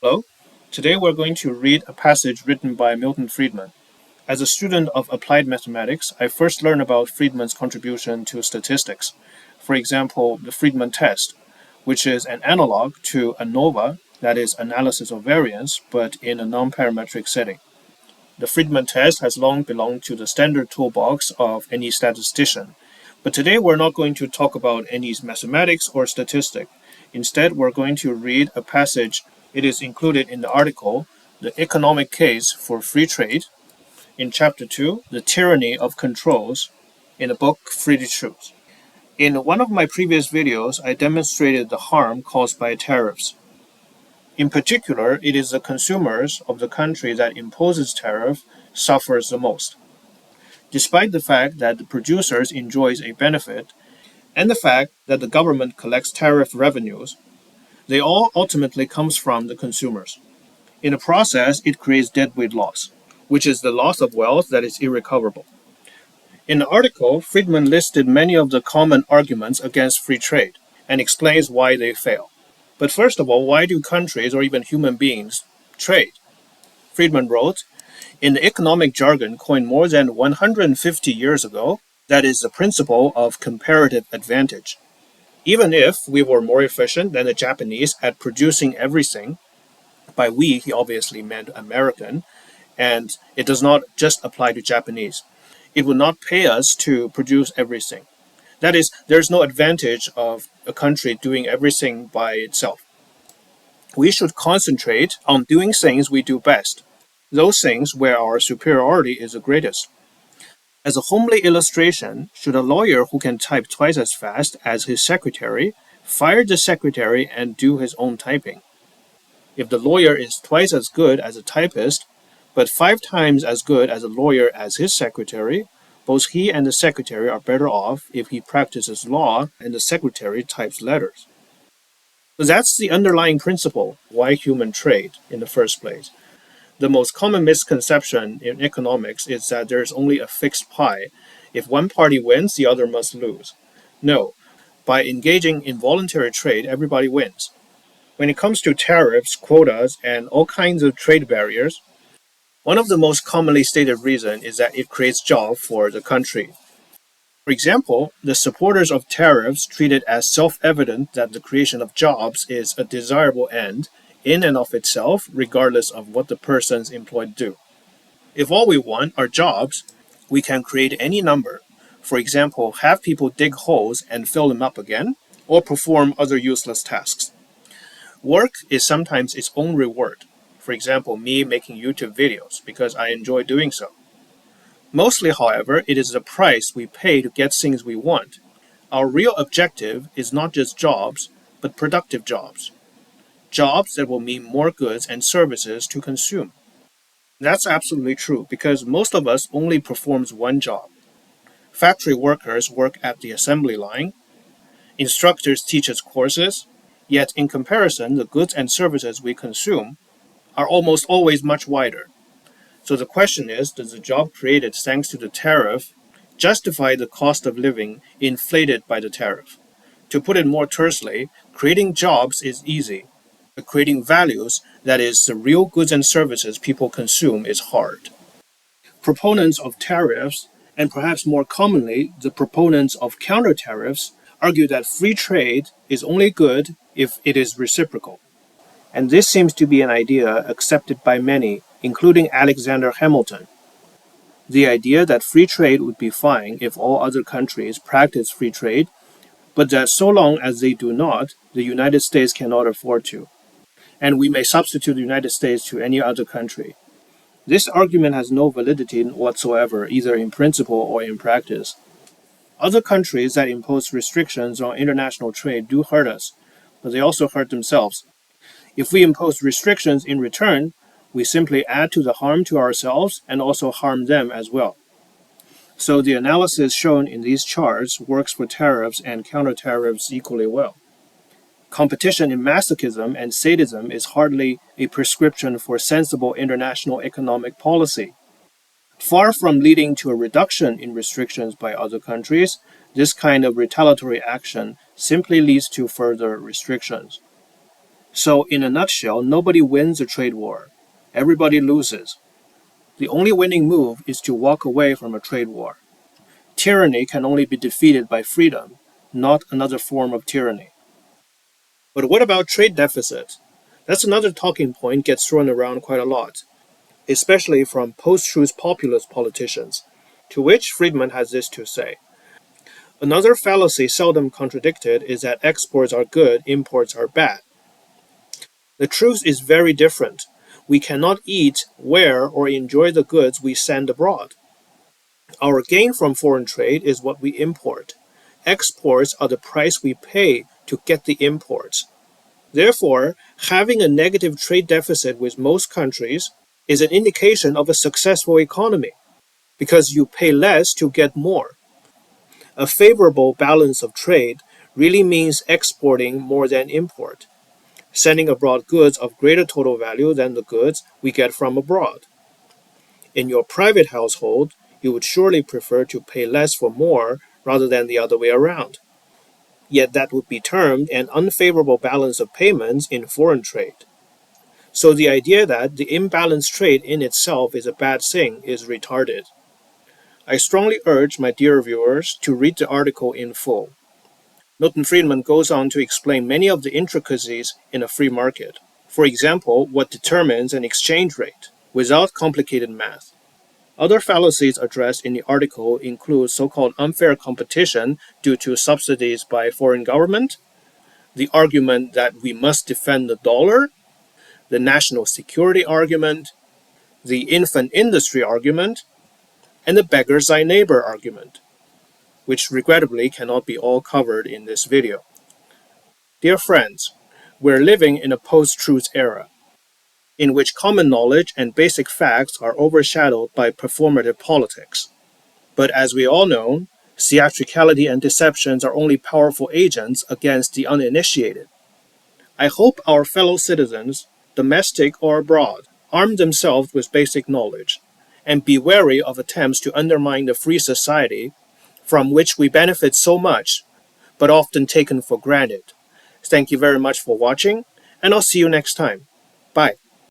Hello. Today we're going to read a passage written by Milton Friedman. As a student of applied mathematics, I first learned about Friedman's contribution to statistics. For example, the Friedman test, which is an analog to ANOVA, that is analysis of variance, but in a non-parametric setting. The Friedman test has long belonged to the standard toolbox of any statistician. But today we're not going to talk about any mathematics or statistic. Instead, we're going to read a passage. It is included in the article, The Economic Case for Free Trade, in Chapter 2, The Tyranny of Controls, in the book Free Truth. In one of my previous videos, I demonstrated the harm caused by tariffs. In particular, it is the consumers of the country that imposes tariff suffers the most. Despite the fact that the producers enjoys a benefit and the fact that the government collects tariff revenues, they all ultimately comes from the consumers. In the process, it creates deadweight loss, which is the loss of wealth that is irrecoverable. In the article, Friedman listed many of the common arguments against free trade and explains why they fail. But first of all, why do countries or even human beings trade? Friedman wrote, in the economic jargon coined more than 150 years ago, that is the principle of comparative advantage. Even if we were more efficient than the Japanese at producing everything, by we he obviously meant American, and it does not just apply to Japanese, it would not pay us to produce everything. That is, there's no advantage of a country doing everything by itself. We should concentrate on doing things we do best, those things where our superiority is the greatest. As a homely illustration, should a lawyer who can type twice as fast as his secretary fire the secretary and do his own typing? If the lawyer is twice as good as a typist, but 5 times as good as a lawyer as his secretary, both he and the secretary are better off if he practices law and the secretary types letters. So that's the underlying principle why human trade in the first place. The most common misconception in economics is that there is only a fixed pie. If one party wins, the other must lose. No, by engaging in voluntary trade, everybody wins. When it comes to tariffs, quotas, and all kinds of trade barriers, one of the most commonly stated reasons is that it creates jobs for the country. For example, the supporters of tariffs treat it as self-evident that the creation of jobs is a desirable end in and of itself, regardless of what the persons employed do. If all we want are jobs, we can create any number. For example, have people dig holes and fill them up again, or perform other useless tasks. Work is sometimes its own reward. For example, me making YouTube videos because I enjoy doing so. Mostly, however, it is the price we pay to get things we want. Our real objective is not just jobs, but productive jobs. Jobs that will mean more goods and services to consume. That's absolutely true because most of us only performs one job. Factory workers work at the assembly line. Instructors teach us courses. Yet in comparison, the goods and services we consume are almost always much wider. So the question is, does the job created thanks to the tariff justify the cost of living inflated by the tariff? To put it more tersely, creating jobs is easy, but creating values, that is, the real goods and services people consume, is hard. Proponents of tariffs, and perhaps more commonly, the proponents of counter tariffs, argue that free trade is only good if it is reciprocal. And this seems to be an idea accepted by many, including Alexander Hamilton. The idea that free trade would be fine if all other countries practice free trade, but that so long as they do not, the United States cannot afford to. And we may substitute the United States to any other country. This argument has no validity whatsoever, either in principle or in practice. Other countries that impose restrictions on international trade do hurt us, but they also hurt themselves. If we impose restrictions in return, we simply add to the harm to ourselves and also harm them as well. So the analysis shown in these charts works for tariffs and counter-tariffs equally well. Competition in masochism and sadism is hardly a prescription for sensible international economic policy. Far from leading to a reduction in restrictions by other countries, this kind of retaliatory action simply leads to further restrictions. So, in a nutshell, nobody wins a trade war. Everybody loses. The only winning move is to walk away from a trade war. Tyranny can only be defeated by freedom, not another form of tyranny. But what about trade deficit? That's another talking point gets thrown around quite a lot, especially from post-truth populist politicians, to which Friedman has this to say. Another fallacy seldom contradicted is that exports are good, imports are bad. The truth is very different. We cannot eat, wear, or enjoy the goods we send abroad. Our gain from foreign trade is what we import. Exports are the price we pay to get the imports. Therefore, having a negative trade deficit with most countries is an indication of a successful economy because you pay less to get more. A favorable balance of trade really means exporting more than import, sending abroad goods of greater total value than the goods we get from abroad. In your private household, you would surely prefer to pay less for more rather than the other way around. Yet that would be termed an unfavorable balance of payments in foreign trade. So the idea that the imbalanced trade in itself is a bad thing is retarded. I strongly urge my dear viewers to read the article in full. Milton Friedman goes on to explain many of the intricacies in a free market. For example, what determines an exchange rate, without complicated math. Other fallacies addressed in the article include so-called unfair competition due to subsidies by foreign government, the argument that we must defend the dollar, the national security argument, the infant industry argument, and the beggar's thy neighbor argument, which regrettably cannot be all covered in this video. Dear friends, we're living in a post-truth era, in which common knowledge and basic facts are overshadowed by performative politics. But as we all know, theatricality and deceptions are only powerful agents against the uninitiated. I hope our fellow citizens, domestic or abroad, arm themselves with basic knowledge and be wary of attempts to undermine the free society from which we benefit so much, but often taken for granted. Thank you very much for watching, and I'll see you next time. Bye.